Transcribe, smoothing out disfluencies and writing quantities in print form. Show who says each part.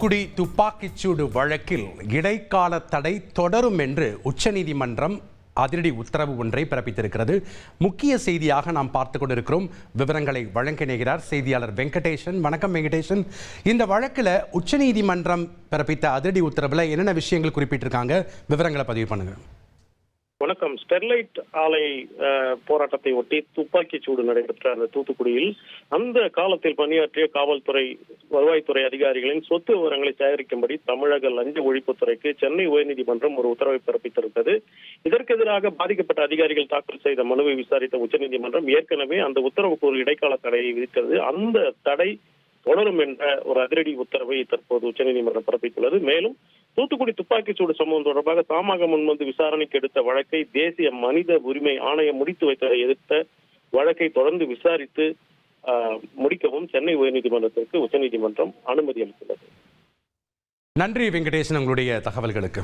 Speaker 1: தூத்துக்குடி துப்பாக்கிச்சூடு வழக்கில் இடைக்கால தடை தொடரும் என்று உச்சநீதிமன்றம் அதிரடி உத்தரவு ஒன்றை பிறப்பித்திருக்கிறது. முக்கிய செய்தியாக நாம் பார்த்து கொண்டிருக்கிறோம். விவரங்களை வழங்க இணைகிறார் செய்தியாளர் வெங்கடேசன். வணக்கம் வெங்கடேசன். இந்த வழக்கில் உச்சநீதிமன்றம் பிறப்பித்த அதிரடி உத்தரவில் என்னென்ன விஷயங்கள் குறிப்பிட்டிருக்காங்க, விவரங்களை பதிவு பண்ணுங்க.
Speaker 2: வணக்கம். ஸ்டெர்லைட் ஆலை போராட்டத்தை ஒட்டி துப்பாக்கி சூடு நடைபெற்ற அந்த தூத்துக்குடியில் அந்த காலத்தில் பணியாற்றிய காவல்துறை வருவாய்த்துறை அதிகாரிகளின் சொத்து விவரங்களை சேகரிக்கும்படி தமிழக லஞ்ச ஒழிப்புத்துறைக்கு சென்னை உயர்நீதிமன்றம் ஒரு உத்தரவை பிறப்பித்திருந்தது. இதற்கு எதிராக பாதிக்கப்பட்ட அதிகாரிகள் தாக்கல் செய்த மனுவை விசாரித்த உச்சநீதிமன்றம் ஏற்கனவே அந்த உத்தரவுக்கு ஒரு இடைக்கால தடையை விதித்தது. அந்த தடை தொடரும் என்ற ஒரு அதிரடி உத்தரவை தற்போது உச்சநீதிமன்றம் பிறப்பித்துள்ளது. மேலும் தூத்துக்குடி துப்பாக்கிச்சூடு சம்பவம் தொடர்பாக தாமாக முன்வந்து விசாரணைக்கு எடுத்த வழக்கை தேசிய மனித உரிமை ஆணையம் முடித்து வைத்ததை எதிர்த்த வழக்கை தொடர்ந்து விசாரித்து முடிக்கவும் சென்னை உயர்நீதிமன்றத்திற்கு உச்சநீதிமன்றம் அனுமதி அளித்துள்ளது.
Speaker 1: நன்றி வெங்கடேசன், உங்களுடைய தகவல்களுக்கு.